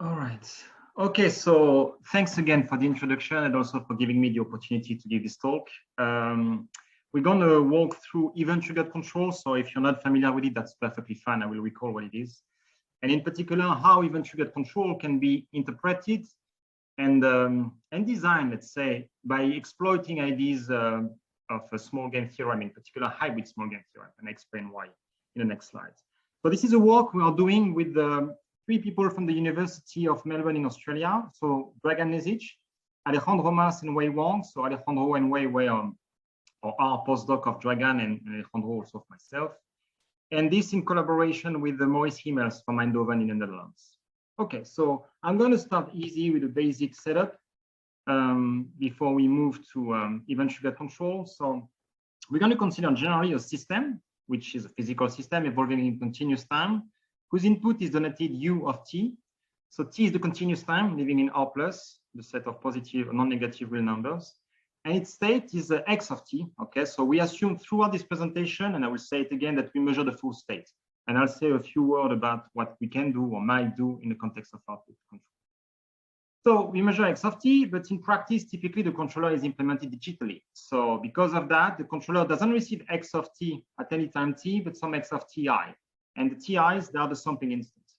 All right. Okay, so thanks again for the introduction and also for giving me the opportunity to give this talk. We're going to walk through event-triggered control. So if you're not familiar with it, that's perfectly fine. I will recall what it is. And in particular, how event-triggered control can be interpreted and designed, let's say, by exploiting ideas of a small game theorem, in particular, hybrid small game theorem, and I explain why in the next slide. So this is a work we are doing with three people from the University of Melbourne in Australia. So Dragan Nezic, Alejandro Mas and Wei Wang. So Alejandro and Wei were are postdoc of Dragan and Alejandro also of myself. And this in collaboration with Maurice Himmels from Eindhoven in the Netherlands. Okay, so I'm going to start easy with a basic setup before we move to event-triggered control. So we're going to consider generally a system, which is a physical system evolving in continuous time, whose input is denoted U of t. So t is the continuous time living in R plus, the set of positive and non-negative real numbers. And its state is x of t. Okay, so we assume throughout this presentation, and I will say it again, that we measure the full state. And I'll say a few words about what we can do or might do in the context of output control. So we measure x of t, but in practice, typically the controller is implemented digitally. So because of that, the controller doesn't receive x of t at any time t, but some x of ti. And the ti's, they are the sampling instance.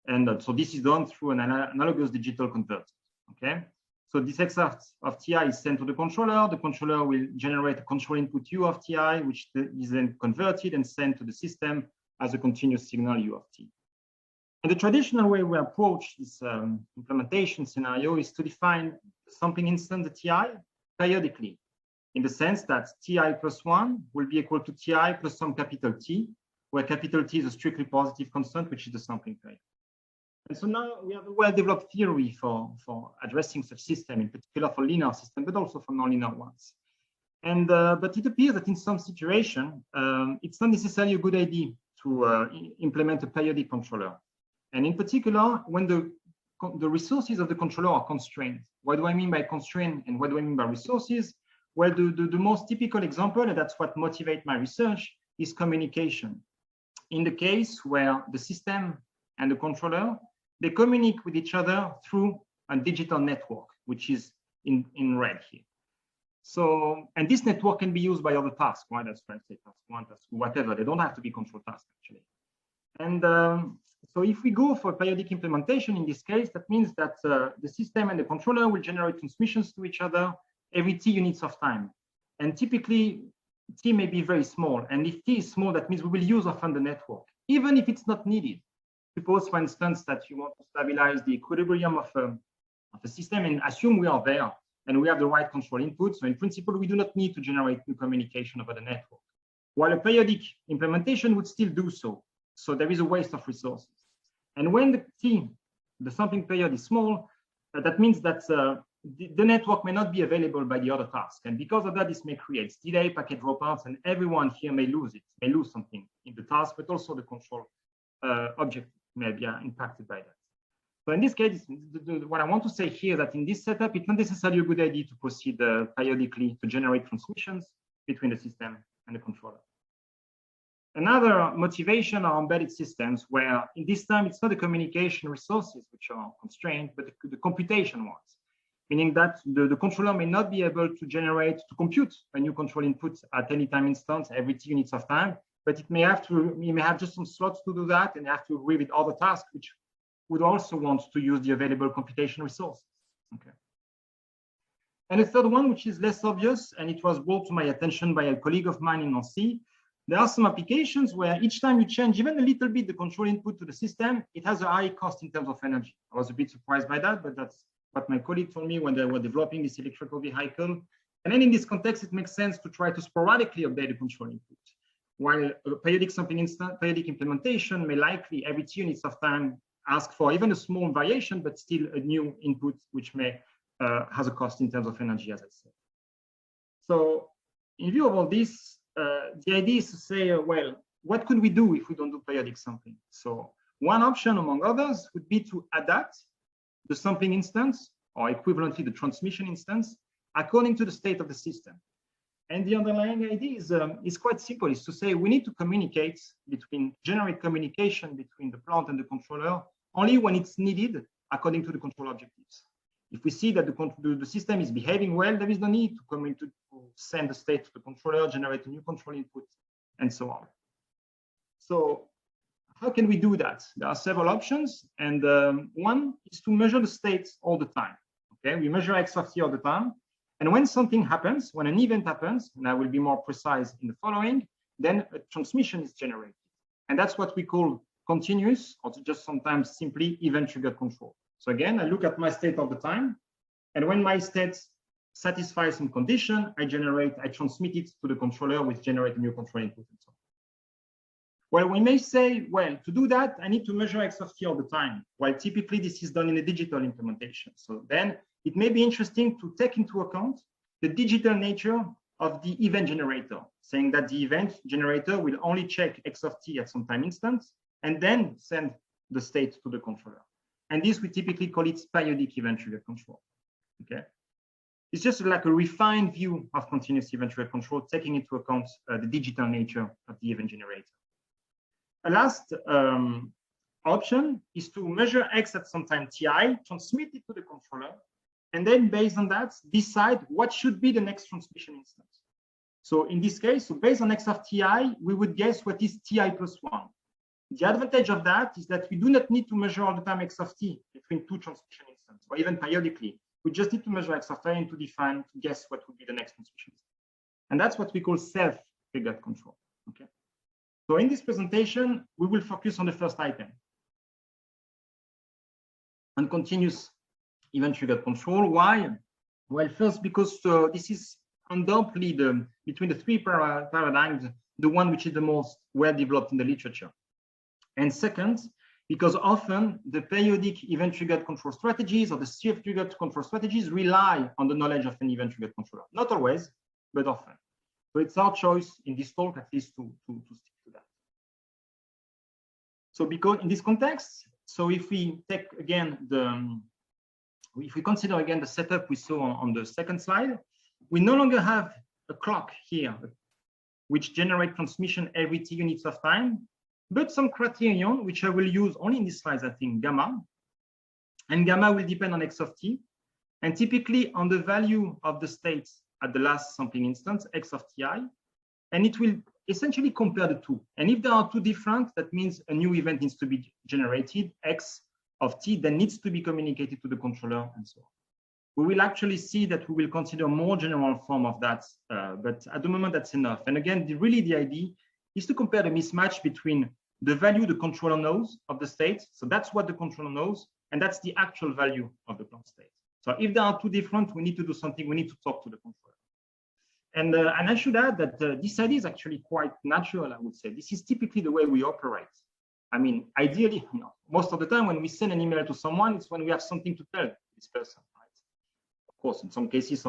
And so this is done through an analogous digital converter. Okay. So this x of ti is sent to the controller. The controller will generate a control input u of ti, which is then converted and sent to the system as a continuous signal u of t. And the traditional way we approach this implementation scenario is to define the sampling instance, the ti, periodically, in the sense that ti plus 1 will be equal to ti plus some capital T, where capital T is a strictly positive constant, which is the sampling period. And so now we have a well-developed theory for addressing such system, in particular for linear systems, but also for nonlinear ones. And but it appears that in some situation, it's not necessarily a good idea to implement a periodic controller. And in particular, when the resources of the controller are constrained. What do I mean by constraint and what do I mean by resources? Well, the most typical example, and that's what motivates my research, is communication. In the case where the system and the controller, they communicate with each other through a digital network, which is in red here. So, and this network can be used by other tasks, right? That's task 1, task 2, whatever. They don't have to be control tasks, actually. And so if we go for periodic implementation in this case, that means that the system and the controller will generate transmissions to each other every t units of time. And typically, t may be very small. And if t is small, that means we will use often the network, even if it's not needed. Suppose, for instance, that you want to stabilize the equilibrium of a system and assume we are there and we have the right control input. So in principle, we do not need to generate new communication over the network, while a periodic implementation would still do so. So there is a waste of resources. And when the t, the sampling period is small, that means that the network may not be available by the other task. And because of that, this may create delay, packet dropouts, and everyone here may lose it, may lose something in the task, but also the control object may be impacted by that. So in this case, what I want to say here that in this setup, it's not necessarily a good idea to proceed periodically to generate transmissions between the system and the controller. Another motivation are embedded systems where in this time, it's not the communication resources which are constrained, but the computation ones, meaning that the controller may not be able to compute a new control input at any time instance every t units of time, but it may have just some slots to do that and have to agree with other tasks which would also want to use the available computation resources. Okay. And the third one, which is less obvious, and it was brought to my attention by a colleague of mine in Nancy, there are some applications where each time you change even a little bit the control input to the system, it has a high cost in terms of energy. I was a bit surprised by that, but that's what my colleague told me when they were developing this electrical vehicle. And then in this context, it makes sense to try to sporadically update the control input. While a periodic sampling instance, periodic implementation may likely every t units of time ask for even a small variation, but still a new input, which may has a cost in terms of energy, as I said. So in view of all this, the idea is to say, well, what could we do if we don't do periodic sampling? So one option among others would be to adapt the sampling instance, or equivalently the transmission instance, according to the state of the system. And the underlying idea is quite simple, is to say we need to generate communication between the plant and the controller only when it's needed according to the control objectives. If we see that the system is behaving well, there is no need to come into to send the state to the controller, generate a new control input, and so on. So how can we do that? There are several options, and one is to measure the states all the time. Okay, we measure x of t all the time, and when something happens, when an event happens, and I will be more precise in the following, then a transmission is generated, and that's what we call continuous, or just sometimes simply event-triggered control. So again, I look at my state all the time, and when my state satisfies some condition, I transmit it to the controller, which generates a new control input and so on. Well, we may say, well, to do that, I need to measure x of t all the time, while typically this is done in a digital implementation. So then it may be interesting to take into account the digital nature of the event generator, saying that the event generator will only check x of t at some time instance, and then send the state to the controller. And this, we typically call it periodic event-triggered control. Okay, it's just like a refined view of continuous event-triggered control, taking into account the digital nature of the event generator. A last option is to measure x at some time ti, transmit it to the controller, and then based on that, decide what should be the next transmission instance. So in this case, so based on x of ti, we would guess what is ti plus 1. The advantage of that is that we do not need to measure all the time x of t between two transmission instances, or even periodically. We just need to measure x of t and to define, to guess what would be the next transmission instance. And that's what we call self-triggered control. Okay. So in this presentation, we will focus on the first item, on continuous event-triggered control. Why? Well, first, because this is undoubtedly between the three paradigms, the one which is the most well developed in the literature. And second, because often the periodic event-triggered control strategies or the self-triggered control strategies rely on the knowledge of an event-triggered controller. Not always, but often. So it's our choice in this talk, at least, to stick to that. So because in this context, so if we take again if we consider again the setup we saw on the second slide, we no longer have a clock here, which generates transmission every t units of time, but some criterion, which I will use only in this slide, I think, gamma. And gamma will depend on x of t, and typically on the value of the states at the last sampling instance, x of ti, and it will essentially compare the two. And if there are two different, that means a new event needs to be generated, x of t, then needs to be communicated to the controller, and so on. We will actually see that we will consider more general form of that, but at the moment that's enough. And again, really the idea is to compare the mismatch between the value the controller knows of the state, so that's what the controller knows, and that's the actual value of the plant state. So if there are two different, we need to do something, we need to talk to the controller. And I should add that this idea is actually quite natural, I would say. This is typically the way we operate. I mean, ideally, most of the time when we send an email to someone, it's when we have something to tell this person, right? Of course, in some cases,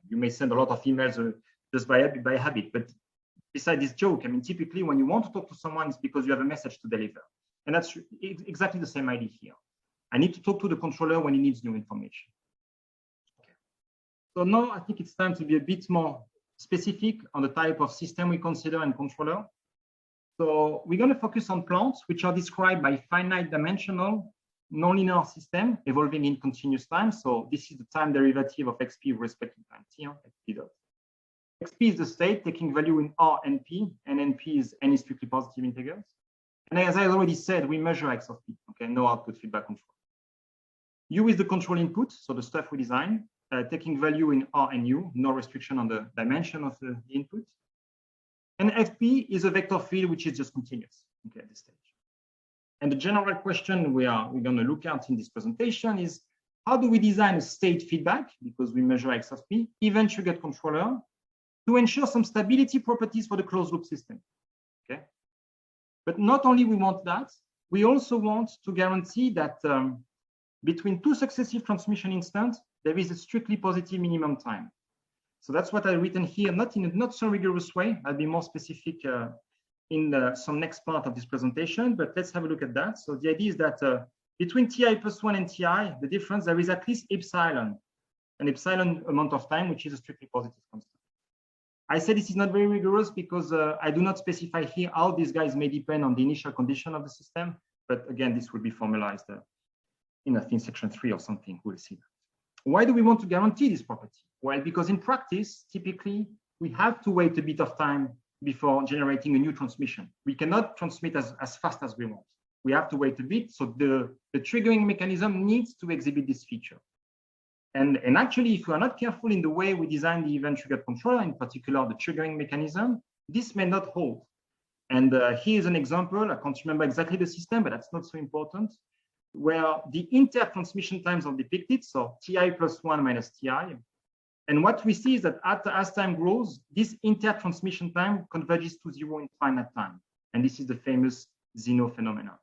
you may send a lot of emails just by habit, but besides this joke, I mean, typically when you want to talk to someone, it's because you have a message to deliver. And that's exactly the same idea here. I need to talk to the controller when he needs new information. Okay. So now I think it's time to be a bit more specific on the type of system we consider and controller. So we're going to focus on plants, which are described by finite dimensional nonlinear system evolving in continuous time. So this is the time derivative of xp with respect to time t, xp dot. xp is the state taking value in r and p, and np is any strictly positive integers. And as I already said, we measure x of p, okay, no output feedback control. U is the control input, so the stuff we design, taking value in r and u, no restriction on the dimension of the input. And fp is a vector field, which is just continuous, okay, at this stage. And the general question we're going to look at in this presentation is, how do we design a state feedback, because we measure x of p, event-triggered controller, to ensure some stability properties for the closed loop system, okay? But not only we want that, we also want to guarantee that between two successive transmission instants, there is a strictly positive minimum time. So that's what I've written here, not in a not so rigorous way. I'll be more specific in some next part of this presentation, but let's have a look at that. So the idea is that between ti plus 1 and ti, the difference, there is at least epsilon, an epsilon amount of time, which is a strictly positive constant. I said this is not very rigorous because I do not specify here how these guys may depend on the initial condition of the system, but again, this will be formalized in section 3 or something. We'll see that. Why do we want to guarantee this property? Well, because in practice, typically, we have to wait a bit of time before generating a new transmission. We cannot transmit as fast as we want. We have to wait a bit. So the triggering mechanism needs to exhibit this feature. And actually, if we are not careful in the way we design the event-triggered controller, in particular the triggering mechanism, this may not hold. And here's an example. I can't remember exactly the system, but that's not so important, where the inter-transmission times are depicted, so Ti plus 1 minus Ti. And what we see is that as time grows, this inter-transmission time converges to 0 in finite time. And this is the famous Zeno phenomenon.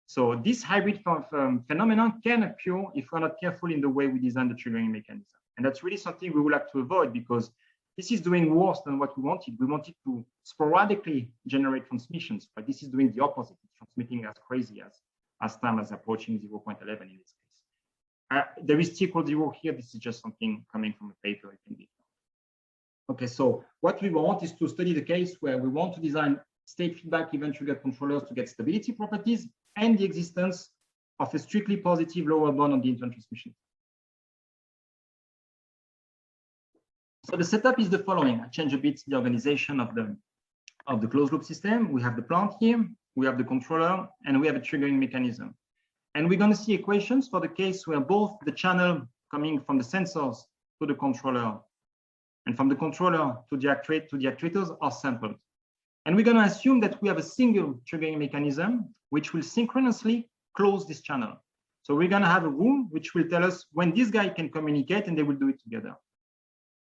So this hybrid phenomenon can appear if we're not careful in the way we design the triggering mechanism. And that's really something we would like to avoid, because this is doing worse than what we wanted. We wanted to sporadically generate transmissions, but this is doing the opposite. It's transmitting as crazy as time is approaching 0.11 in this case. There is T equals 0 here. This is just something coming from a paper. Okay, so what we want is to study the case where we want to design state feedback event-triggered controllers to get stability properties and the existence of a strictly positive lower bound on the intertransmission. So the setup is the following. I change a bit the organization of the closed loop system. We have the plant here, we have the controller, and we have a triggering mechanism. And we're going to see equations for the case where both the channel coming from the sensors to the controller and from the controller to the actuators are sampled. And we're going to assume that we have a single triggering mechanism which will synchronously close this channel. So we're going to have a rule which will tell us when this guy can communicate, and they will do it together.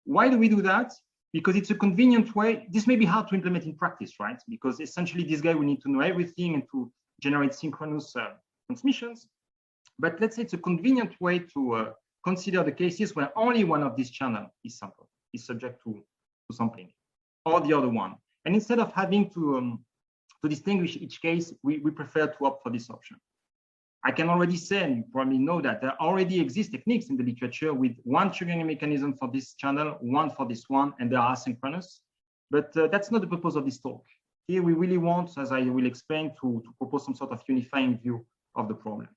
Why do we do that? Because it's a convenient way. This may be hard to implement in practice, right? Because essentially this guy will need to know everything and to generate synchronous transmissions. But let's say it's a convenient way to consider the cases where only one of these channels is sampled, is subject to sampling, or the other one. And instead of having to distinguish each case, we prefer to opt for this option. I can already say, and you probably know that there already exist techniques in the literature with one triggering mechanism for this channel, one for this one, and they are asynchronous. But that's not the purpose of this talk. Here we really want, as I will explain, to propose some sort of unifying view of the problem.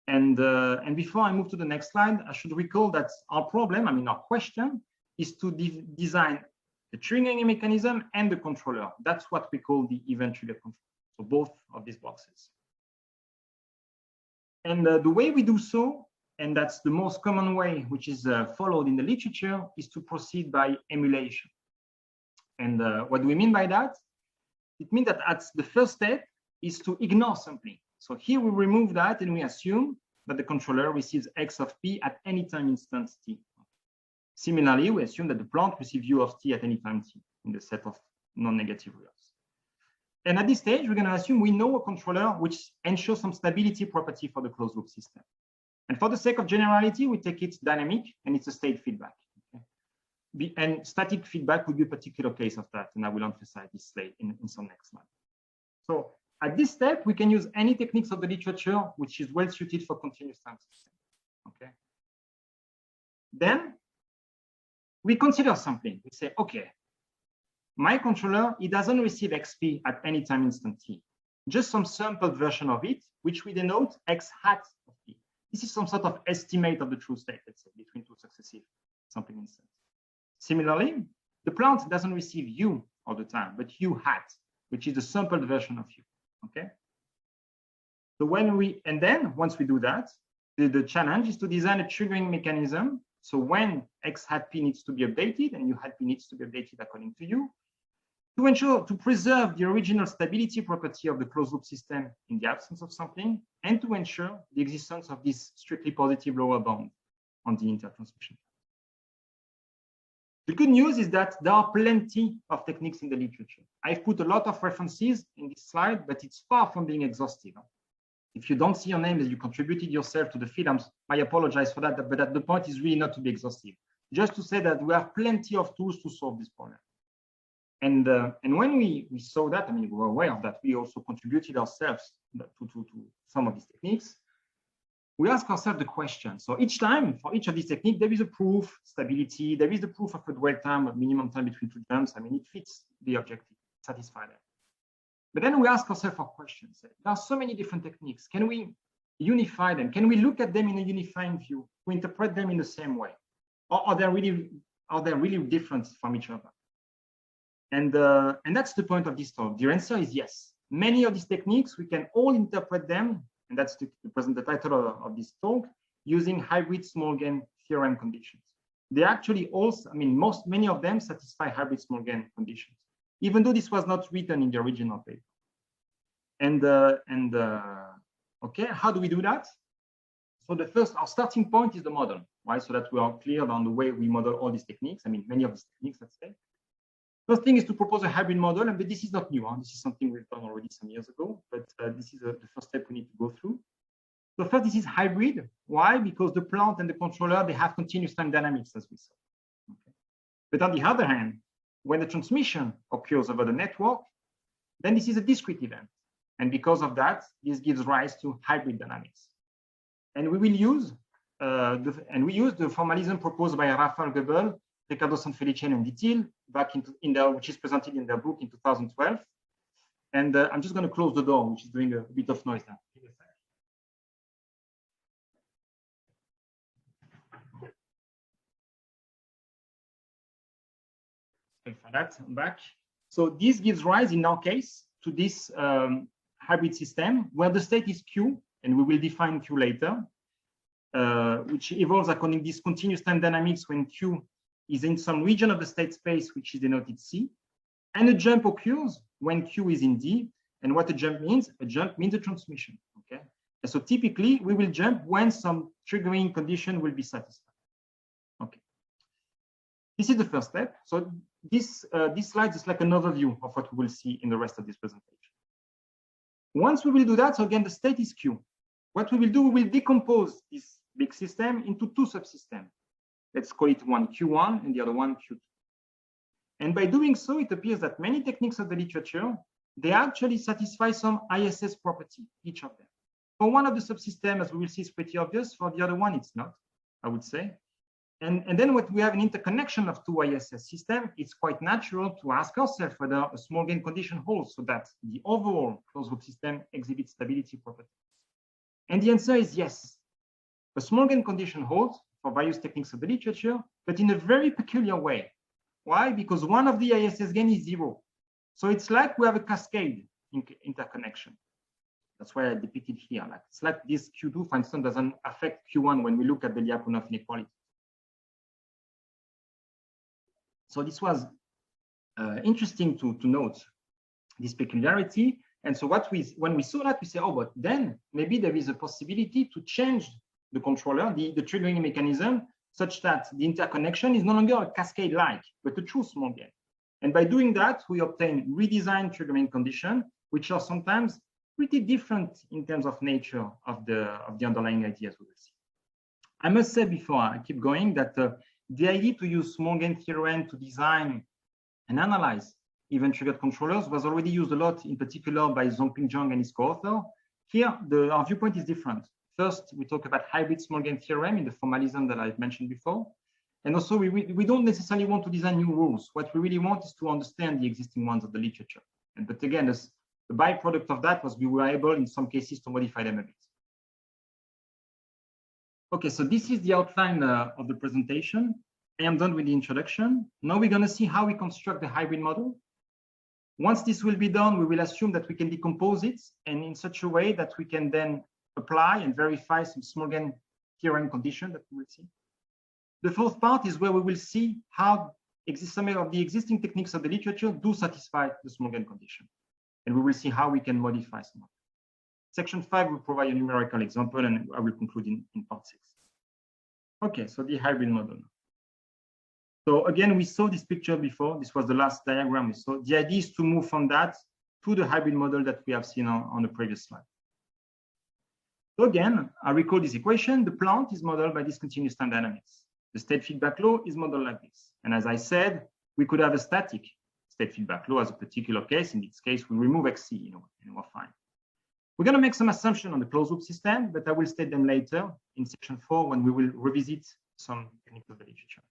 And before I move to the next slide, I should recall that our problem, our question, is to design the triggering mechanism and the controller. That's what we call the event-triggered controller. So both of these boxes. And the way we do so, and that's the most common way which is followed in the literature, is to proceed by emulation. And what do we mean by that? It means that at the first step is to ignore sampling. So here we remove that and we assume that the controller receives x of p at any time instant t. Similarly, we assume that the plant receives u of t at any time t in the set of non-negative reals. And at this stage, we're going to assume we know a controller which ensures some stability property for the closed loop system. And for the sake of generality, we take it dynamic, and it's a state feedback. Okay? And static feedback would be a particular case of that, and I will emphasize this later in some next slide. So at this step, we can use any techniques of the literature which is well suited for continuous time system. Okay. Then we consider something. We say, okay, my controller, it doesn't receive xp at any time instant t, just some sampled version of it, which we denote x hat of t. This is some sort of estimate of the true state, let's say, between two successive sampling instants. Similarly, the plant doesn't receive u all the time, but u hat, which is the sampled version of u. Okay. So once we do that, the challenge is to design a triggering mechanism. So when x hat p needs to be updated and u hat p needs to be updated according to u, to preserve the original stability property of the closed loop system in the absence of sampling, and to ensure the existence of this strictly positive lower bound on the intertransmission. The good news is that there are plenty of techniques in the literature. I've put a lot of references in this slide, but it's far from being exhaustive. If you don't see your name as you contributed yourself to the field, I apologize for that, but the point is really not to be exhaustive. Just to say that we have plenty of tools to solve this problem. And when we saw that, we were aware of that, we also contributed ourselves to some of these techniques. We ask ourselves the question. So each time, for each of these techniques, there is a proof, stability, there is the proof of a dwell time, a minimum time between two jumps. It fits the objective, satisfy that. But then we ask ourselves our questions. There are so many different techniques. Can we unify them? Can we look at them in a unifying view to interpret them in the same way? Or are they really different from each other? And that's the point of this talk. The answer is yes. Many of these techniques, we can all interpret them, and that's the title of this talk, using hybrid small gain theorem conditions. They actually also, I mean, many of them satisfy hybrid small gain conditions, even though this was not written in the original paper. Okay, how do we do that? So our starting point is the model, right? So that we are clear on the way we model all these techniques. I mean, many of these techniques, let's say. First thing is to propose a hybrid model, and this is not new. This is something we've done already some years ago, but this is the first step we need to go through. So first, this is hybrid. Why? Because the plant and the controller, they have continuous time dynamics, as we saw. Okay. But on the other hand, when the transmission occurs over the network, then this is a discrete event. And because of that, this gives rise to hybrid dynamics. And we will use the formalism proposed by Rafael Goebel, Ricardo Sanfelice, and Ditil back which is presented in their book in 2012. And I'm just going to close the door, which is doing a bit of noise now. Sorry for that, I'm back. So this gives rise, in our case, to this hybrid system where the state is Q, and we will define Q later, which evolves according to this continuous time dynamics when Q is in some region of the state space, which is denoted C, and a jump occurs when Q is in D. And what a jump means a transmission. Okay, and so typically we will jump when some triggering condition will be satisfied. Okay, this is the first step. So this slide is like an overview of what we will see in the rest of this presentation. Once we will do that, so again, the state is Q. What we will do, we will decompose this big system into two subsystems. Let's call it one Q1 and the other one Q2. And by doing so, it appears that many techniques of the literature, they actually satisfy some ISS property, each of them. For one of the subsystems, as we will see, is pretty obvious. For the other one, it's not, I would say. And then when we have an interconnection of two ISS systems, it's quite natural to ask ourselves whether a small gain condition holds so that the overall closed loop system exhibits stability properties. And the answer is yes. A small gain condition holds for various techniques of the literature, but in a very peculiar way. Why? Because one of the ISS gain is 0. So it's like we have a cascade interconnection. That's why I depicted here. Like, it's like this Q2, for instance, doesn't affect Q1 when we look at the Lyapunov inequality. So this was interesting to note this peculiarity. And so when we saw that, we say, oh, but then maybe there is a possibility to change the controller, the triggering mechanism, such that the interconnection is no longer a cascade-like, but a true small gain. And by doing that, we obtain redesigned triggering conditions, which are sometimes pretty different in terms of nature of the underlying ideas we will see. I must say before I keep going that the idea to use small gain theorem to design and analyze event-triggered controllers was already used a lot, in particular by Zhongping Zhang and his co-author. Here, our viewpoint is different. First, we talk about hybrid small gain theorem in the formalism that I've mentioned before. And also, we don't necessarily want to design new rules. What we really want is to understand the existing ones of the literature. But again, the byproduct of that was we were able, in some cases, to modify them a bit. Okay, so this is the outline of the presentation. I am done with the introduction. Now we're going to see how we construct the hybrid model. Once this will be done, we will assume that we can decompose it and in such a way that we can then apply and verify some small gain theorem condition that we will see. The fourth part is where we will see how some of the existing techniques of the literature do satisfy the small gain condition. And we will see how we can modify some of them. Section 5 will provide a numerical example, and I will conclude in part 6. Okay, so the hybrid model. So again, we saw this picture before. This was the last diagram we saw. The idea is to move from that to the hybrid model that we have seen on the previous slide. So again, I recall this equation. The plant is modeled by this continuous time dynamics. The state feedback law is modeled like this. And as I said, we could have a static state feedback law as a particular case. In this case, we remove XC, and we're fine. We're going to make some assumptions on the closed loop system, but I will state them later in section 4 when we will revisit some techniques of the literature.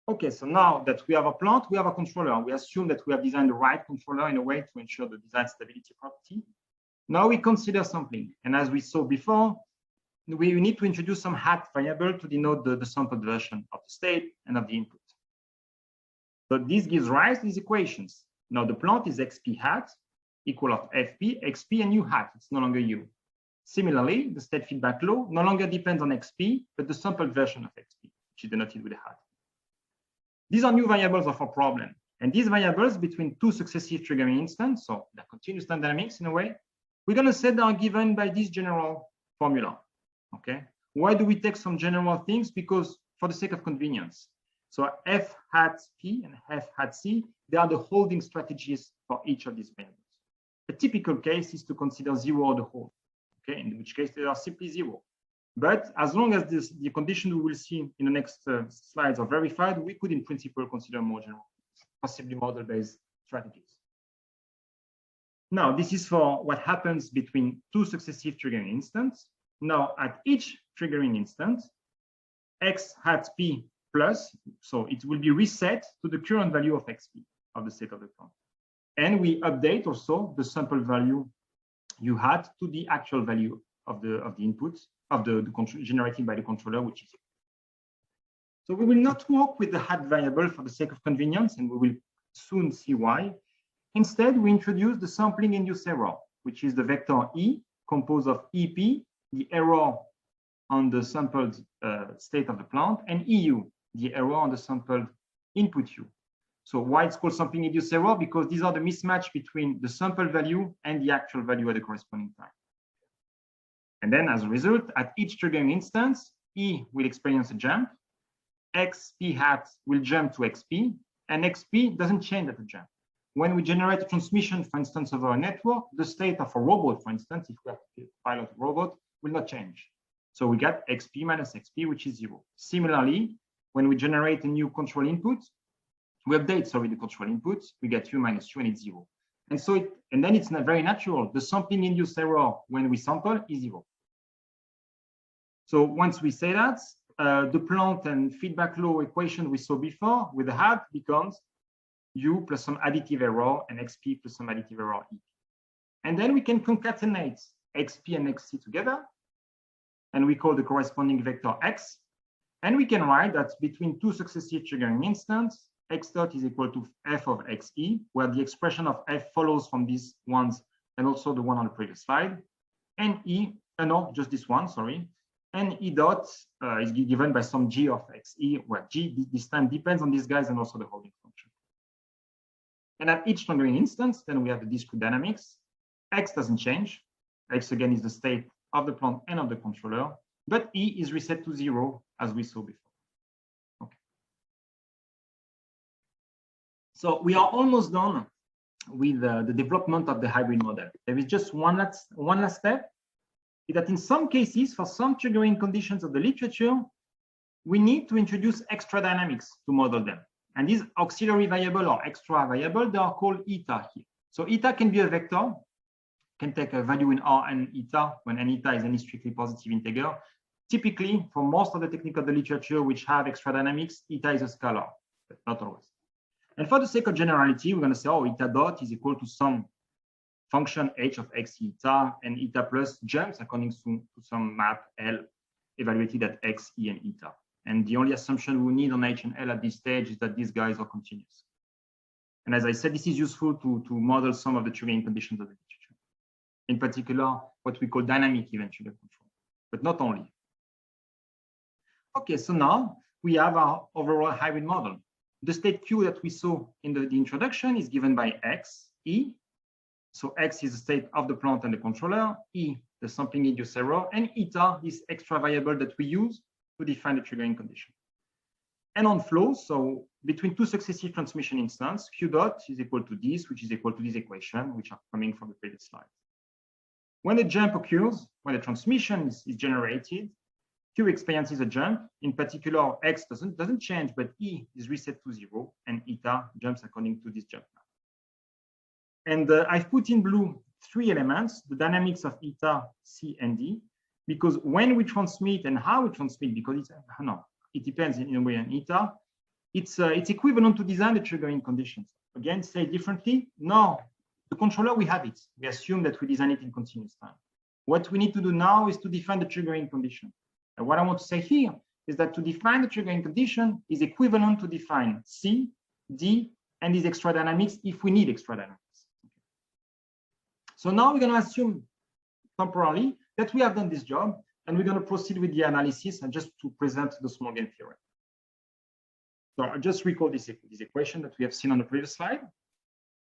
Okay, so now that we have a plant, we have a controller. We assume that we have designed the right controller in a way to ensure the design stability property. Now we consider sampling. And as we saw before, we need to introduce some hat variable to denote the sampled version of the state and of the input. So this gives rise to these equations. Now the plant is xp hat equal of fp, xp and u hat. It's no longer u. Similarly, the state feedback law no longer depends on xp, but the sampled version of xp, which is denoted with a hat. These are new variables of our problem. And these variables between two successive triggering instants, so they're continuous time dynamics in a way, we're going to say they are given by this general formula. Okay. Why do we take some general things? Because for the sake of convenience. So f hat p and f hat c, they are the holding strategies for each of these variables. A typical case is to consider 0 or the whole. Okay, in which case they are simply 0. But as long as the condition we will see in the next slides are verified, we could in principle consider more general, possibly model-based strategies. Now, this is for what happens between two successive triggering instants. Now, at each triggering instant, x hat p plus, so it will be reset to the current value of xp of the state of the plant. And we update also the sample value you had to the actual value of the input of the generated by the controller, which is. So we will not work with the hat variable for the sake of convenience, and we will soon see why. Instead, we introduce the sampling induced error, which is the vector E composed of EP, the error on the sampled state of the plant, and EU, the error on the sampled input U. So why it's called sampling induced error? Because these are the mismatch between the sample value and the actual value at the corresponding time. And then as a result, at each triggering instance, E will experience a jump, xp hat will jump to xp, and xp doesn't change at the jump. When we generate a transmission, for instance, over a network, the state of a robot, for instance, if we have to pilot a robot, will not change. So we get xp minus xp, which is 0. Similarly, when we generate a new control input, we update, the control input, we get u minus u, and it's 0. And so, and then it's not very natural. The sampling induced error when we sample is 0. So once we say that, the plant and feedback law equation we saw before with the hat becomes u plus some additive error and xp plus some additive error e. And then we can concatenate xp and xc together, and we call the corresponding vector x. And we can write that between two successive triggering instants, x dot is equal to f of xe, where the expression of f follows from these ones and also the one on the previous slide. And e, no, just this one, sorry. And e dot is given by some g of xe, where g this time depends on these guys and also the holding function. And at each triggering instance, then we have the discrete dynamics. X doesn't change. X again is the state of the plant and of the controller, but E is reset to 0 as we saw before. Okay. So we are almost done with the development of the hybrid model. There is just one last step, is that in some cases, for some triggering conditions of the literature, we need to introduce extra dynamics to model them. And these auxiliary variable or extra variable, they are called eta here. So eta can be a vector, can take a value in R and eta when n eta is any strictly positive integer. Typically, for most of the technique of the literature which have extra dynamics, eta is a scalar, but not always. And for the sake of generality, we're going to say, oh, eta dot is equal to some function h of x eta, and eta plus jumps according to some map L evaluated at x, e, and eta. And the only assumption we need on h and L at this stage is that these guys are continuous. And as I said, this is useful to model some of the triggering conditions of the literature. In particular, what we call dynamic event trigger control, but not only. Okay, so now we have our overall hybrid model. The state Q that we saw in the introduction is given by x, e. So x is the state of the plant and the controller, e, the sampling induced error, and eta, this extra variable that we use to define the triggering condition. And on flow, so between two successive transmission instances, Q dot is equal to this, which is equal to this equation, which are coming from the previous slide. When a jump occurs, when a transmission is generated, Q experiences a jump. In particular, X doesn't change, but E is reset to 0, and eta jumps according to this jump map. And I've put in blue 3 elements, the dynamics of eta, C, and D, because when we transmit and how we transmit, because it depends in a way on eta, it's equivalent to design the triggering conditions. Again, say differently, now the controller, we have it. We assume that we design it in continuous time. What we need to do now is to define the triggering condition. And what I want to say here is that to define the triggering condition is equivalent to define C, D, and these extra dynamics if we need extra dynamics. So now we're going to assume temporarily that we have done this job, and we're going to proceed with the analysis and just to present the small gain theorem. So I'll just recall this equation that we have seen on the previous slide.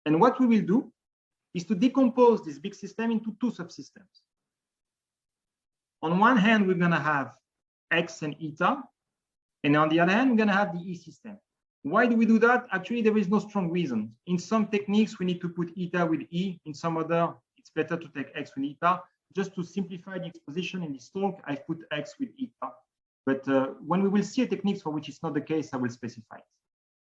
And what we will do is to decompose this big system into two subsystems. On one hand, we're going to have X and eta, and on the other hand, we're going to have the E system. Why do we do that? Actually, there is no strong reason. In some techniques, we need to put eta with E. In some other, it's better to take X with eta. Just to simplify the exposition in this talk, I put X with eta. But when we will see a technique for which it's not the case, I will specify it.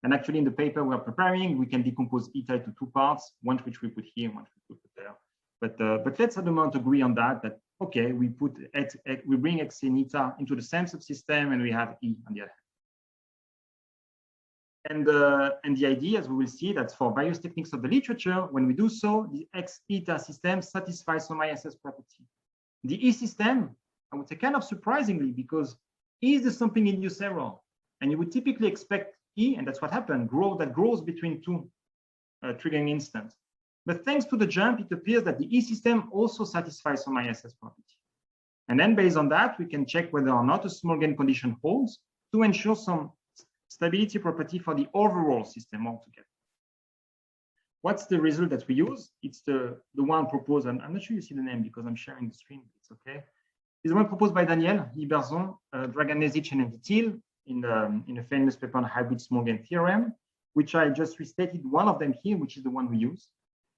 And actually, in the paper we are preparing, we can decompose eta into two parts, one which we put here, one which we put there. But let's at the moment agree on that okay, we put X, we bring X and eta into the same subsystem, and we have E on the other hand. And the idea, as we will see, that for various techniques of the literature, when we do so, the X eta system satisfies some ISS property. The E system, I would say kind of surprisingly, because E is the something-induced error, and you would typically expect E, and that's what happened, that grows between two triggering instants. But thanks to the jump, it appears that the E system also satisfies some ISS property. And then based on that, we can check whether or not a small gain condition holds to ensure some stability property for the overall system altogether. What's the result that we use? It's the one proposed, and I'm not sure you see the name because I'm sharing the screen, but it's okay. It's the one proposed by Daniel Iberzon, Draganesic, and Vitil in a famous paper on hybrid small gain theorem, which I just restated one of them here, which is the one we use.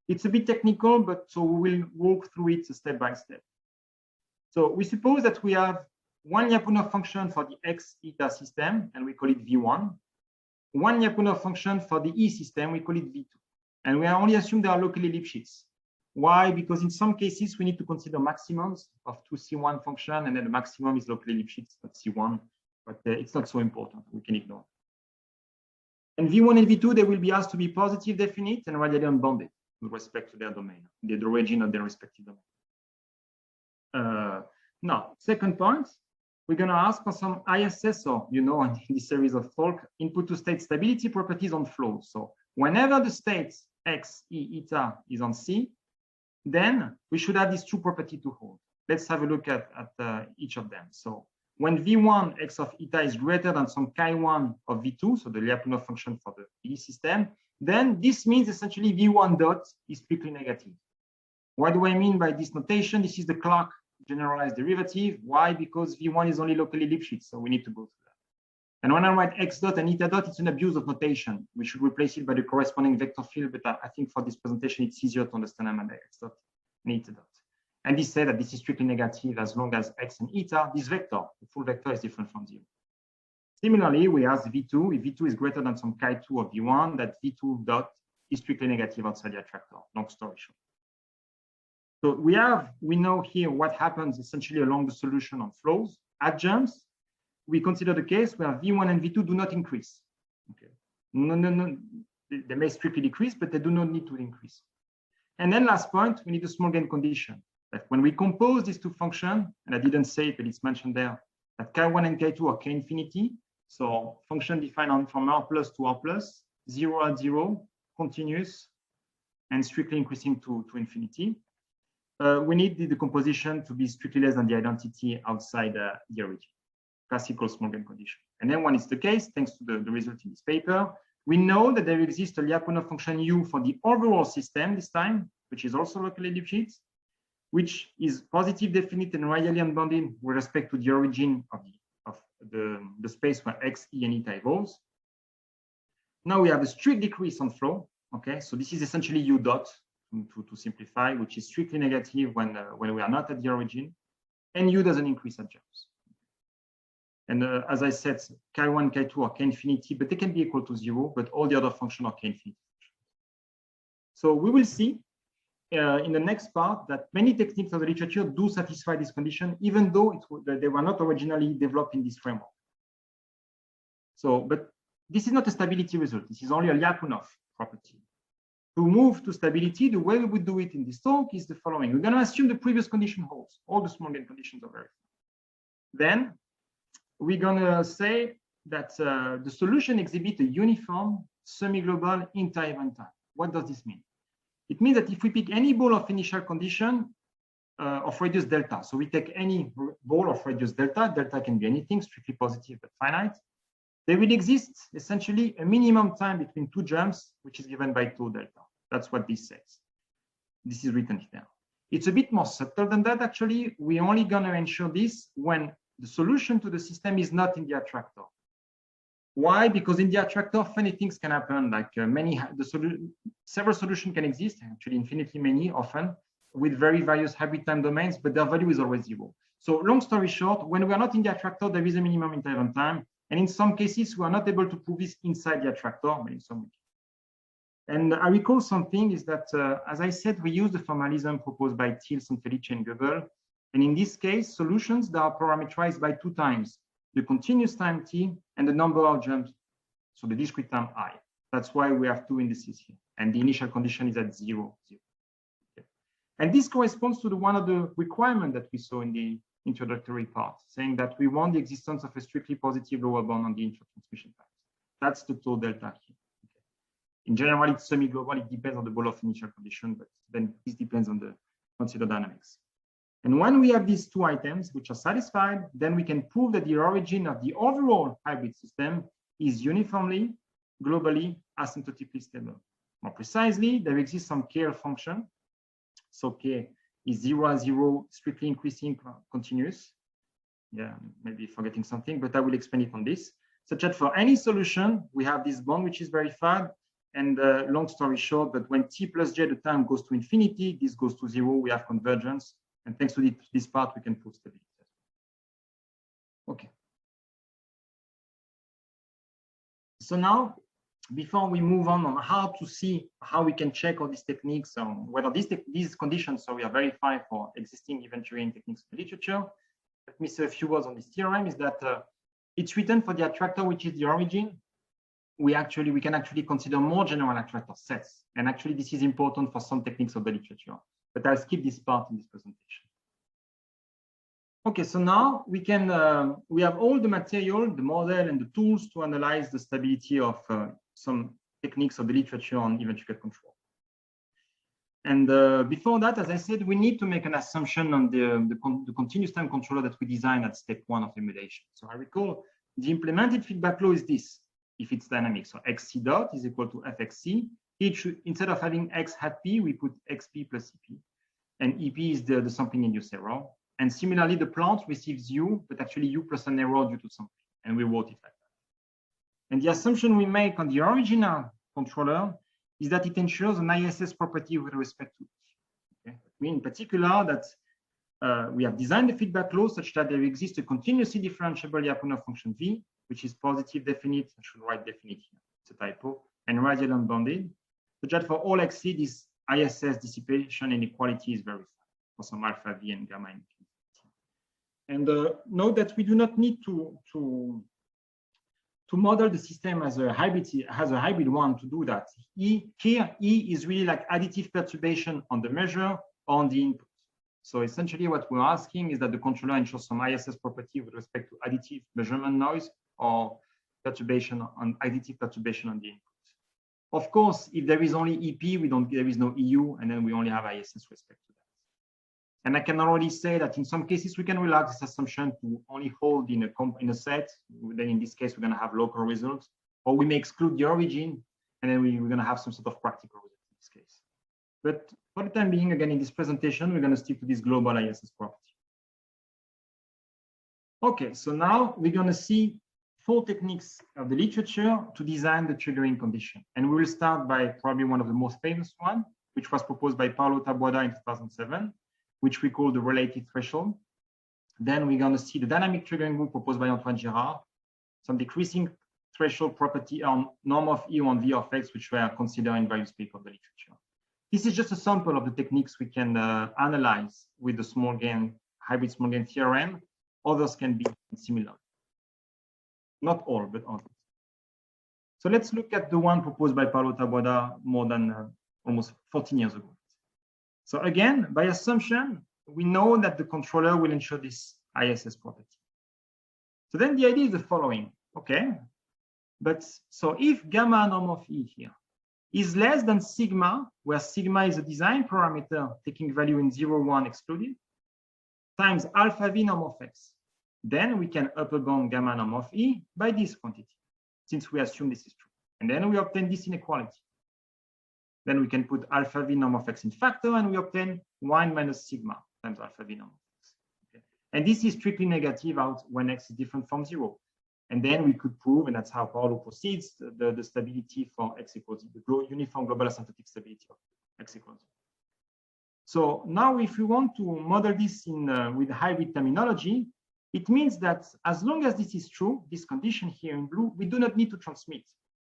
It's a bit technical, but so we will walk through it step by step. So we suppose that we have one Lyapunov function for the X eta system, and we call it V1. One Lyapunov function for the E system, we call it V2. And we only assume they are locally Lipschitz. Why? Because in some cases, we need to consider maximums of two C1 function, and then the maximum is locally Lipschitz, not C1, but it's not so important. We can ignore. And V1 and V2, they will be asked to be positive definite and radially unbounded with respect to their domain, the origin of their respective domain. Now, second point, we're going to ask for some ISS, or in this series of talk, input to state stability properties on flows. So whenever the state X, E, eta is on C, then we should have these two properties to hold. Let's have a look at each of them. So when V1 X of eta is greater than some chi1 of V2, so the Lyapunov function for the E system, then this means essentially V1 dot is strictly negative. What do I mean by this notation? This is the Clark generalized derivative. Why? Because V1 is only locally Lipschitz, so we need to go through that. And when I write X dot and eta dot, it's an abuse of notation. We should replace it by the corresponding vector field, but I think for this presentation, it's easier to understand X dot and eta dot. And this said that this is strictly negative as long as X and eta, this vector, the full vector, is different from 0. Similarly, we ask V2, if V2 is greater than some chi2 of V1, that V2 dot is strictly negative outside the attractor, long story short. So we know here what happens essentially along the solution on flows. At jumps, we consider the case where V1 and V2 do not increase. Okay. No, they may strictly decrease, but they do not need to increase. And then last point, we need a small gain condition. That when we compose these two functions, and I didn't say it, but it's mentioned there, that chi1 and chi2 are k infinity. So function defined from R plus to R plus, 0 at 0, continuous, and strictly increasing to infinity. We need the decomposition to be strictly less than the identity outside the origin, classical small gain condition. And then when it's the case, thanks to the result in this paper, we know that there exists a Lyapunov function U for the overall system this time, which is also locally Lipschitz, which is positive definite and radially unbounded with respect to the origin of the space where X, E, and eta evolves. Now we have a strict decrease on flow. Okay, so this is essentially U dot to simplify, which is strictly negative when we are not at the origin, and U doesn't increase at jumps. And as I said, chi1, chi2 are k infinity, but they can be equal to 0, but all the other functions are k infinity. So we will see in the next part that many techniques of the literature do satisfy this condition, even though they were not originally developed in this framework. So, but this is not a stability result. This is only a Lyapunov property. To move to stability, the way we would do it in this talk is the following. We're going to assume the previous condition holds. All the small gain conditions are verified. Then we're going to say that the solution exhibits a uniform semi-global inter-event time. What does this mean? It means that if we pick any ball of initial condition of radius delta, so we take any ball of radius delta, delta can be anything, strictly positive but finite, there will exist essentially a minimum time between two jumps, which is given by tau delta. That's what this says. This is written here. It's a bit more subtle than that, actually. We're only going to ensure this when the solution to the system is not in the attractor. Why? Because in the attractor, funny things can happen, like several solutions can exist, actually infinitely many often, with very various hybrid time domains, but their value is always zero. So long story short, when we are not in the attractor, there is a minimum inter-event time. And in some cases, we are not able to prove this inside the attractor, but in some cases. And I recall something is that, as I said, we use the formalism proposed by Thiel, Felice, and Goebel. And in this case, solutions that are parameterized by two times, the continuous time t and the number of jumps, so the discrete time I. That's why we have two indices here. And the initial condition is at 0, 0. Okay. And this corresponds to one of the requirements that we saw in the introductory part, saying that we want the existence of a strictly positive lower bound on the intertransmission times. That's the tau delta here. Okay. In general, it's semi-global. It depends on the ball of initial condition, but then this depends on the considered dynamics. And when we have these two items which are satisfied, then we can prove that the origin of the overall hybrid system is uniformly, globally, asymptotically stable. More precisely, there exists some KL function. So K is 0 0, strictly increasing continuous. Yeah, maybe forgetting something, but I will explain it on this. Such that for any solution, we have this bond which is verified. And long story short, that when t plus j the time goes to infinity, this goes to 0, we have convergence. And thanks to this part, we can prove stability. Okay. So now, before we move on how to see how we can check all these techniques, whether these conditions are verified for existing event-driven techniques in the literature, let me say a few words on this theorem. Is that it's written for the attractor, which is the origin. We can actually consider more general attractor sets, and actually this is important for some techniques of the literature. But I'll skip this part in this presentation. Okay, so now we have all the material, the model, and the tools to analyze the stability of some techniques of the literature on event-triggered control. And before that, as I said, we need to make an assumption on the continuous time controller that we designed at step 1 of emulation. So I recall the implemented feedback law is this: if it's dynamic, so xc dot is equal to fxc. Instead of having x hat p, we put xp plus ep. And ep is the sampling induced error. And similarly, the plant receives u, but actually u plus an error due to something. And we wrote it like that. And the assumption we make on the original controller is that it ensures an ISS property with respect to it. Okay? We in particular that we have designed the feedback law such that there exists a continuously differentiable Lyapunov function v, which is positive definite. I should write definite here. It's a typo. And radial unbounded. Such that for all xc, this ISS dissipation inequality is verified for some alpha v and gamma infinity. And note that we do not need to model the system as a hybrid one to do that. Here, E is really like additive perturbation on the measure or on the input. So essentially what we're asking is that the controller ensures some ISS property with respect to additive measurement noise or perturbation on additive perturbation on the input. Of course, if there is only EP, there is no EU, and then we only have ISS with respect to that. And I can already say that in some cases, we can relax this assumption to only hold in a set. Then in this case, we're going to have local results, or we may exclude the origin, and then we're going to have some sort of practical result in this case. But for the time being, again, in this presentation, we're going to stick to this global ISS property. Okay, so now we're going to see 4 techniques of the literature to design the triggering condition. And we will start by probably one of the most famous one, which was proposed by Paolo Taboada in 2007. Which we call the related threshold. Then we're going to see the dynamic triggering rule proposed by Antoine Girard, some decreasing threshold property on norm of E on V of X, which were considered in various papers of the literature. This is just a sample of the techniques we can analyze with the hybrid small gain theorem. Others can be similar. Not all, but others. So let's look at the one proposed by Paolo Taboada more than almost 14 years ago. So again, by assumption, we know that the controller will ensure this ISS property. So then the idea is the following, okay? But so if gamma norm of E here is less than sigma, where sigma is a design parameter taking value in 0, 1 excluded, times alpha V norm of X, then we can upper bound gamma norm of E by this quantity, since we assume this is true. And then we obtain this inequality. Then we can put alpha V norm of X in factor, and we obtain 1 minus sigma times alpha V norm of X. Okay. And this is strictly negative out when X is different from 0. And then we could prove, and that's how Paolo proceeds, the stability for X equals the uniform global asymptotic stability of X equals 0. So now if we want to model this in with hybrid terminology, it means that as long as this is true, this condition here in blue, we do not need to transmit.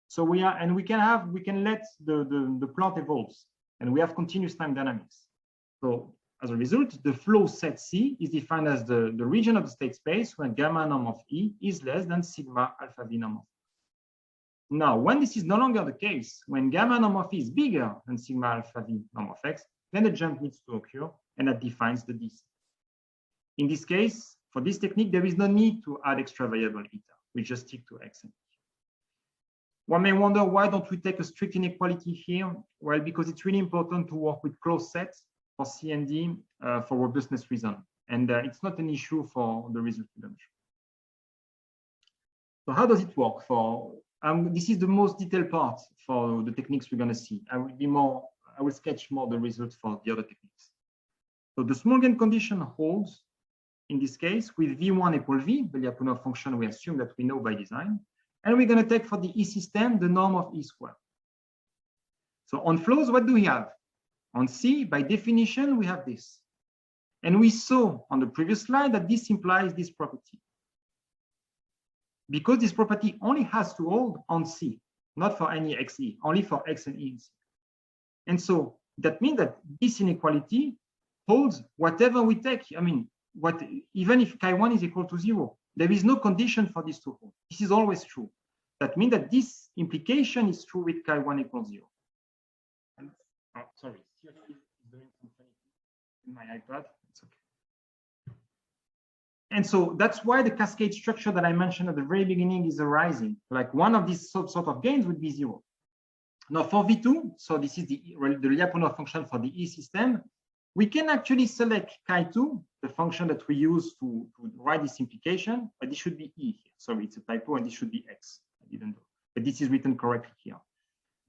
So we can let the plot evolves, and we have continuous time dynamics. So as a result, the flow set C is defined as the region of the state space when gamma norm of E is less than sigma alpha V norm of E. Now, when this is no longer the case, when gamma norm of E is bigger than sigma alpha V norm of X, then a jump needs to occur, and that defines the DC. In this case, for this technique, there is no need to add extra variable eta. We just stick to X and E. One may wonder, why don't we take a strict inequality here? Well, because it's really important to work with closed sets for C and D for robustness reason. And it's not an issue for the result dimension. So how does it work? This is the most detailed part for the techniques we're going to see. I will sketch more the results for the other techniques. So the small gain condition holds in this case with V1 equal V, the Lyapunov function we assume that we know by design. And we're going to take for the E system the norm of E squared. So on flows, what do we have? On C, by definition, we have this. And we saw on the previous slide that this implies this property. Because this property only has to hold on C, not for any XE, only for X and E in C. And so that means that this inequality holds whatever we take. I mean, even if chi1 is equal to 0, there is no condition for this to hold. This is always true. That means that this implication is true with chi1 equals 0. And, oh, sorry, CO2 is doing something in my iPad. It's okay. And so that's why the cascade structure that I mentioned at the very beginning is arising. Like one of these sort of gains would be 0. Now for V2, so this is the Lyapunov function for the E system, we can actually select chi2, the function that we use to write this implication, but this should be E here. Sorry, it's a typo, and this should be X. I didn't know, but this is written correctly here.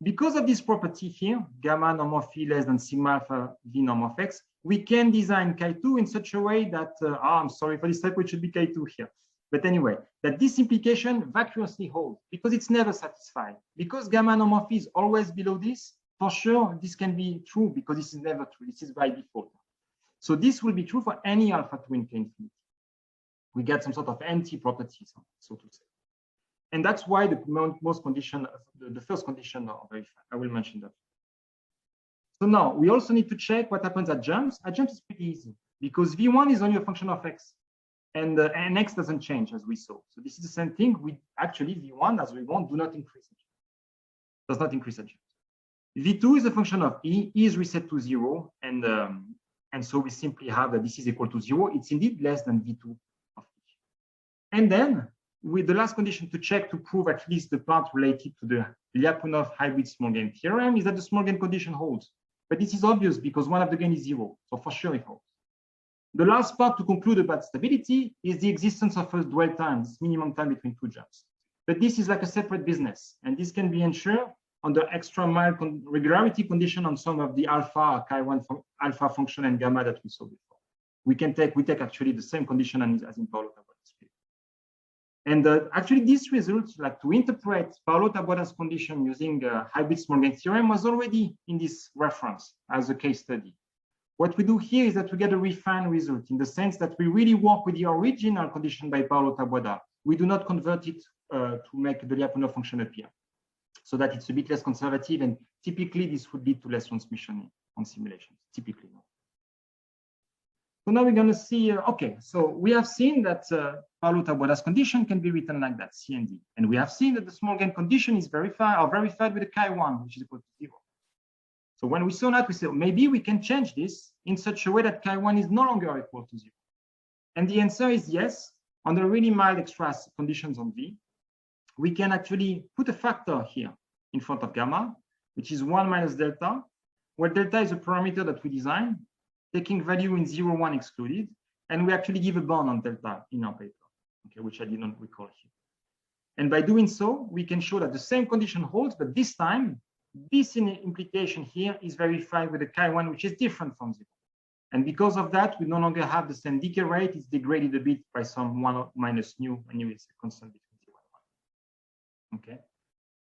Because of this property here, gamma norm of E less than sigma alpha V norm of X, we can design chi2 in such a way that, I'm sorry for this typo, it should be chi2 here. But anyway, that this implication vacuously holds because it's never satisfied. Because gamma norm of E is always below this, for sure, this can be true because this is never true. This is by default. So this will be true for any alpha to infinity. We get some sort of anti-property, so to say. And that's why the most condition, the first condition are verified. I will mention that. So now we also need to check what happens at jumps. At jumps is pretty easy because V1 is only a function of X. And X doesn't change as we saw. So this is the same thing. We actually V1 as we want do not increase. Does not increase at jumps. V2 is a function of E. E is reset to 0, and so we simply have that this is equal to 0. It's indeed less than V2 of E. And then with the last condition to check to prove at least the part related to the Lyapunov hybrid small gain theorem is that the small gain condition holds. But this is obvious because one of the gain is 0, so for sure it holds. The last part to conclude about stability is the existence of a dwell time, this minimum time between two jumps. But this is like a separate business, and this can be ensured under extra mild regularity condition on some of the alpha chi1 alpha function and gamma that we saw before. We take actually the same condition as in Paolo Taboada's field. And actually this result, like to interpret Paolo Taboada's condition using hybrid small gain theorem was already in this reference as a case study. What we do here is that we get a refined result in the sense that we really work with the original condition by Paolo Taboada. We do not convert it to make the Lyapunov function appear, so that it's a bit less conservative, and typically this would lead to less transmission on simulations, typically. So now we're going to see, okay, so we have seen that Paolo Taboada's condition can be written like that, C and D. And we have seen that the small gain condition is verified with a chi1, which is equal to 0. So when we saw that, we said, maybe we can change this in such a way that chi1 is no longer equal to 0. And the answer is yes. Under really mild extra conditions on V, we can actually put a factor here in front of gamma, which is 1 minus delta, where delta is a parameter that we design, taking value in 0, 1 excluded, and we actually give a bound on delta in our paper, okay, which I didn't recall here. And by doing so, we can show that the same condition holds, but this time, this implication here is verified with a chi1, which is different from 0. And because of that, we no longer have the same decay rate. It's degraded a bit by some 1 minus nu, and nu is a constant between 0 and 1. Okay.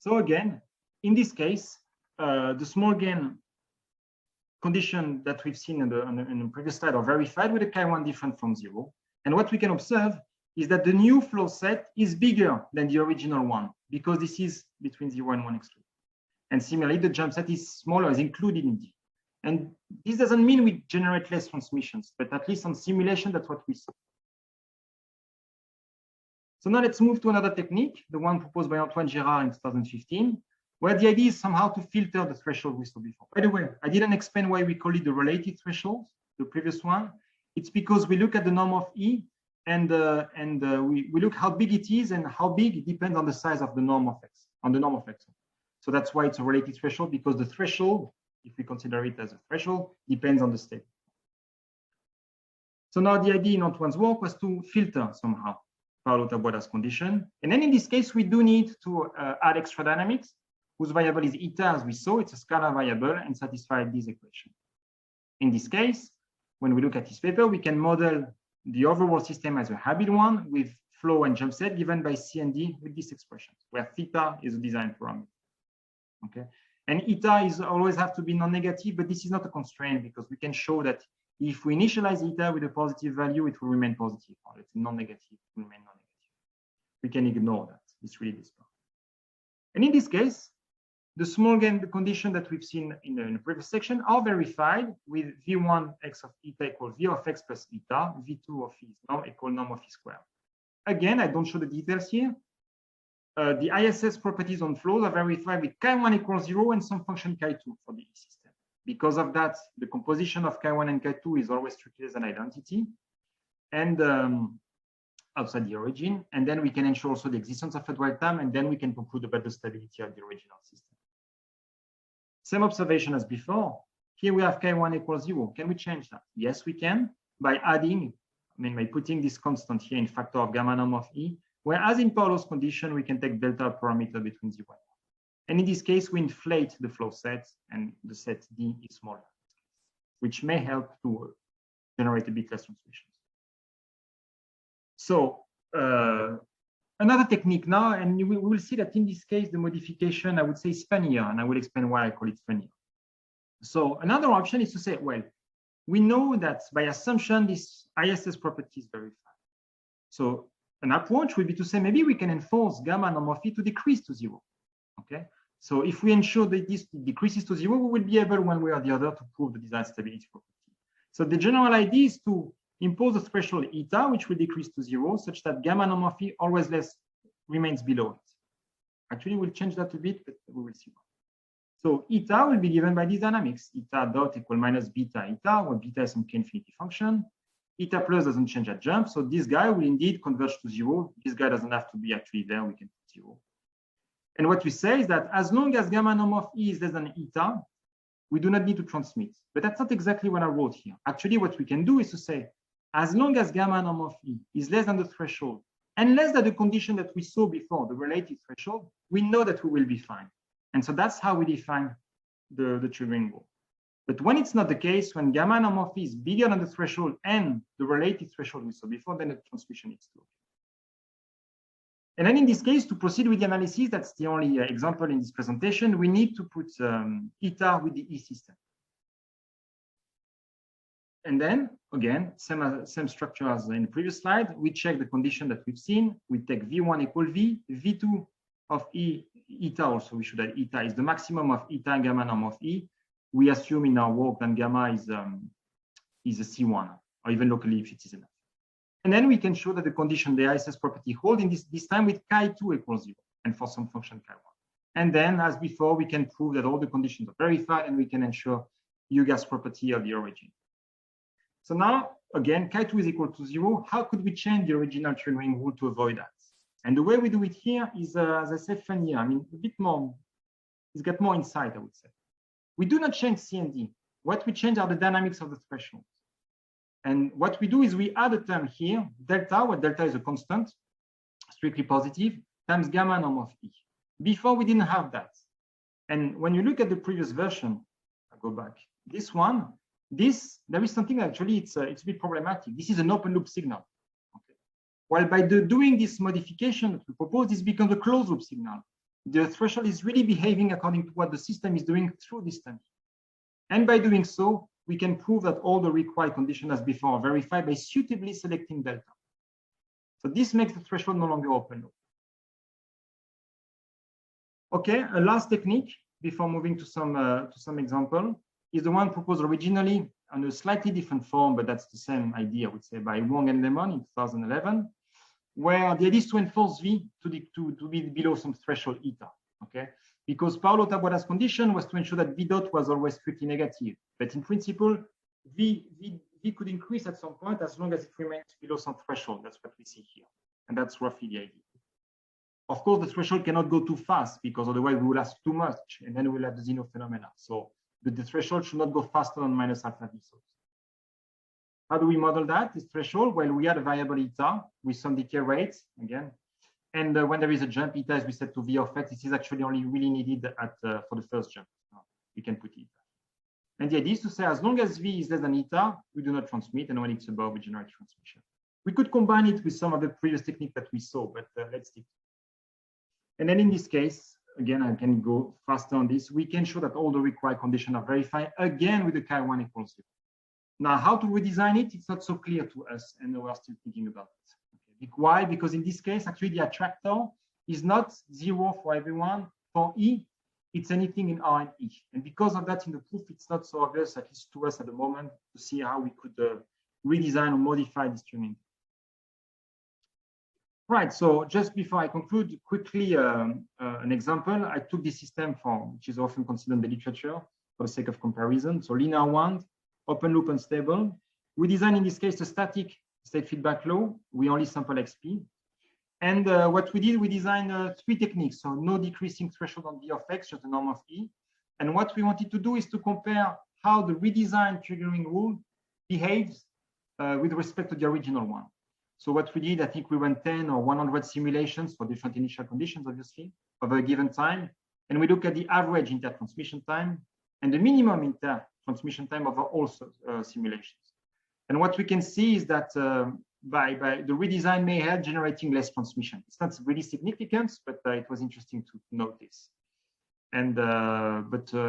So again, in this case, the small gain condition that we've seen in the previous slide are verified with a chi1 different from 0. And what we can observe is that the new flow set is bigger than the original one, because this is between 0 and 1 excluded. And similarly, the jump set is smaller, is included in D. And this doesn't mean we generate less transmissions, but at least on simulation, that's what we saw. So now let's move to another technique, the one proposed by Antoine Girard in 2015, where the idea is somehow to filter the threshold we saw before. By the way, I didn't explain why we call it the related threshold, the previous one. It's because we look at the norm of E, and we look how big it is, and how big depends on the size of the norm of X, on the norm of X. So that's why it's a related threshold, because the threshold, if we consider it as a threshold, depends on the state. So now the idea in Antoine's work was to filter somehow Paolo-Taboada's condition. And then in this case, we do need to add extra dynamics, whose variable is eta, as we saw. It's a scalar variable and satisfy this equation. In this case, when we look at this paper, we can model the overall system as a hybrid one with flow and jump set given by C and D with this expression, where theta is a design parameter. Okay. And eta is always have to be non-negative, but this is not a constraint because we can show that if we initialize eta with a positive value, it will remain positive. Or it's non-negative, it will remain non-negative. We can ignore that. It's really this part. And in this case, the small gain condition that we've seen in the previous section are verified with v1 x of eta equals v of x plus eta, v2 of e is now equal norm of e squared. Again, I don't show the details here. The ISS properties on flows are verified with chi1 equals 0 and some function chi2 for the E system. Because of that, the composition of chi1 and chi2 is always treated as an identity and outside the origin. And then we can ensure also the existence of a dwell time, and then we can conclude about the stability of the original system. Same observation as before. Here we have chi1 equals 0. Can we change that? Yes, we can by adding, by putting this constant here in factor of gamma norm of E. Whereas in Paolo's condition, we can take delta parameter between 0 and 1. And in this case, we inflate the flow set, and the set D is smaller, which may help to generate a bit less transmissions. So another technique now, and we will see that in this case, the modification, I would say, is funnier, and I will explain why I call it funnier. So another option is to say, well, we know that by assumption, this ISS property is verified. So an approach would be to say, maybe we can enforce gamma norm of E to decrease to 0. Okay. So if we ensure that this decreases to 0, we will be able, one way or the other, to prove the design stability property. So the general idea is to impose a threshold eta, which will decrease to 0, such that gamma norm of E always remains below it. Actually, we'll change that a bit, but we will see. So eta will be given by these dynamics. Eta dot equal minus beta eta, where beta is some k-infinity function. Eta plus doesn't change at jump, so this guy will indeed converge to 0. This guy doesn't have to be actually there, we can put 0. And what we say is that as long as gamma norm of E is less than eta, we do not need to transmit. But that's not exactly what I wrote here. Actually, what we can do is to say, as long as gamma norm of E is less than the threshold, and less than the condition that we saw before, the related threshold, we know that we will be fine. And so that's how we define the triggering rule. But when it's not the case, when gamma norm of E is bigger than the threshold and the related threshold we saw before, then the transmission is too. And then in this case, to proceed with the analysis, that's the only example in this presentation, we need to put eta with the E system. And then, again, same structure as in the previous slide. We check the condition that we've seen. We take V1 equal V, V2 of E, eta also, we should add eta is the maximum of eta and gamma norm of E. We assume in our work that gamma is a C1, or even locally if it is enough. And then we can show that the condition, the ISS property hold in this time with chi2 equals 0, and for some function chi1. And then, as before, we can prove that all the conditions are verified and we can ensure UGAS property of the origin. So now, again, chi2 is equal to 0. How could we change the original triggering rule to avoid that? And the way we do it here is, as I said, funnier. I mean, a bit more, it's got more insight, I would say. We do not change C and D. What we change are the dynamics of the threshold. And what we do is we add a term here, delta, where delta is a constant, strictly positive, times gamma norm of E. Before, we didn't have that. And when you look at the previous version, I'll go back, this one, there is something actually, it's a bit problematic. This is an open loop signal. Okay. While by doing this modification that we propose, this becomes a closed loop signal. The threshold is really behaving according to what the system is doing through this time. And by doing so, we can prove that all the required conditions as before are verified by suitably selecting delta. So this makes the threshold no longer open loop. Okay, a last technique before moving to some example is the one proposed originally on a slightly different form, but that's the same idea, I would say, by Wong and Lemon in 2011, where the idea is to enforce V to be below some threshold eta. Okay, because Paolo Taboada's condition was to ensure that V dot was always strictly negative, but in principle, V could increase at some point as long as it remains below some threshold. That's what we see here, and that's roughly the idea. Of course, the threshold cannot go too fast because otherwise we will ask too much, and then we'll have the Zeno phenomena. So the threshold should not go faster than minus alpha V. How do we model that? This threshold, well, we add a variable eta with some decay rates again. And when there is a jump, eta is reset to V of x. This is actually only really needed for the first jump. We can put eta. And the idea is to say, as long as V is less than eta, we do not transmit. And when it's above, we generate transmission. We could combine it with some of the previous technique that we saw, but let's stick. And then in this case, again, I can go faster on this. We can show that all the required conditions are verified again with the chi1 equals 0. Now, how to redesign it? It's not so clear to us, and we're still thinking about it. Okay. Why? Because in this case, actually, the attractor is not 0 for everyone. For E, it's anything in R and E. And because of that, in the proof, it's not so obvious, at least to us at the moment, to see how we could redesign or modify this tuning. Right, so just before I conclude, quickly an example. I took this system which is often considered in the literature for the sake of comparison. So linear wound, open loop unstable. We design in this case a static state feedback law. We only sample XP. And what we did, we designed 3 techniques. So no decreasing threshold on V of X, just the norm of E. And what we wanted to do is to compare how the redesigned triggering rule behaves with respect to the original one. So what we did, I think we went 10 or 100 simulations for different initial conditions, obviously, over a given time. And we look at the average intertransmission time and the minimum intertransmission time over all simulations. And what we can see is that by the redesign may help generating less transmission. It's not really significant, but it was interesting to note this. And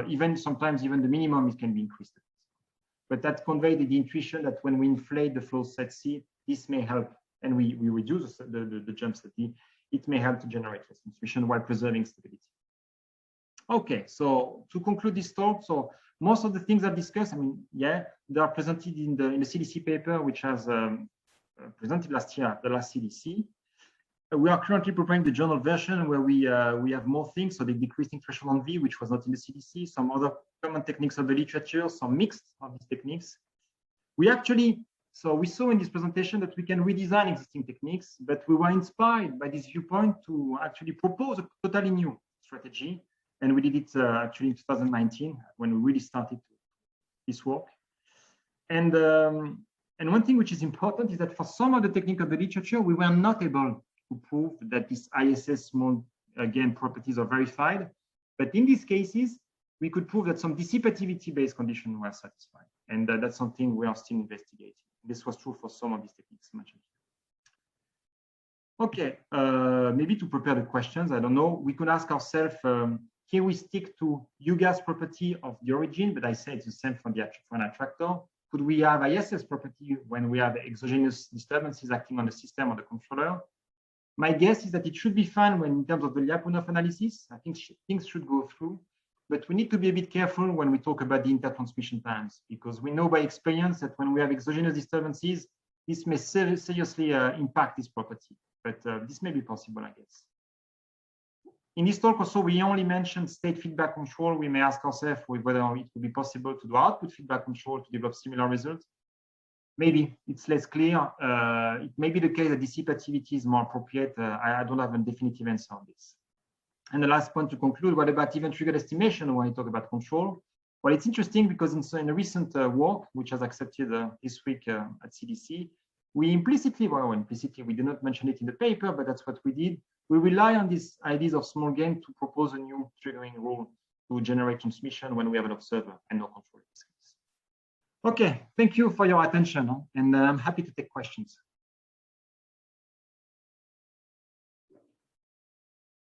even sometimes even the minimum it can be increased. But that conveyed the intuition that when we inflate the flow set C, this may help, and we reduce the jump set D, it may help to generate less transmission while preserving stability. Okay, so to conclude this talk, so most of the things I've discussed, I mean, yeah, they are presented in the CDC paper, which has presented last year at the last CDC. We are currently preparing the journal version where we have more things. So the decreasing threshold on V, which was not in the CDC, some other common techniques of the literature, some mixed of these techniques. So we saw in this presentation that we can redesign existing techniques, but we were inspired by this viewpoint to actually propose a totally new strategy. And we did it actually in 2019 when we really started this work. And one thing which is important is that for some of the technique of the literature, we were not able to prove that these ISS small gain properties are verified. But in these cases, we could prove that some dissipativity-based conditions were satisfied. And that's something we are still investigating. This was true for some of these techniques mentioned. Okay, maybe to prepare the questions, I don't know, we could ask ourselves, here we stick to UGAS property of the origin, but I say it's the same for an attractor. Could we have ISS property when we have exogenous disturbances acting on the system or the controller? My guess is that it should be fine when in terms of the Lyapunov analysis. I think things should go through, but we need to be a bit careful when we talk about the intertransmission times, because we know by experience that when we have exogenous disturbances, this may seriously impact this property, but this may be possible, I guess. In this talk also, we only mentioned state feedback control. We may ask ourselves whether it would be possible to do output feedback control to develop similar results. Maybe it's less clear. It may be the case that dissipativity is more appropriate. I don't have a definitive answer on this. And the last point to conclude, what about event triggered estimation when you talk about control? Well, it's interesting because in a recent work, which was accepted this week at CDC, we implicitly, we did not mention it in the paper, but that's what we did. We rely on these ideas of small gain to propose a new triggering rule to generate transmission when we have an observer and no control. Okay, thank you for your attention, and I'm happy to take questions.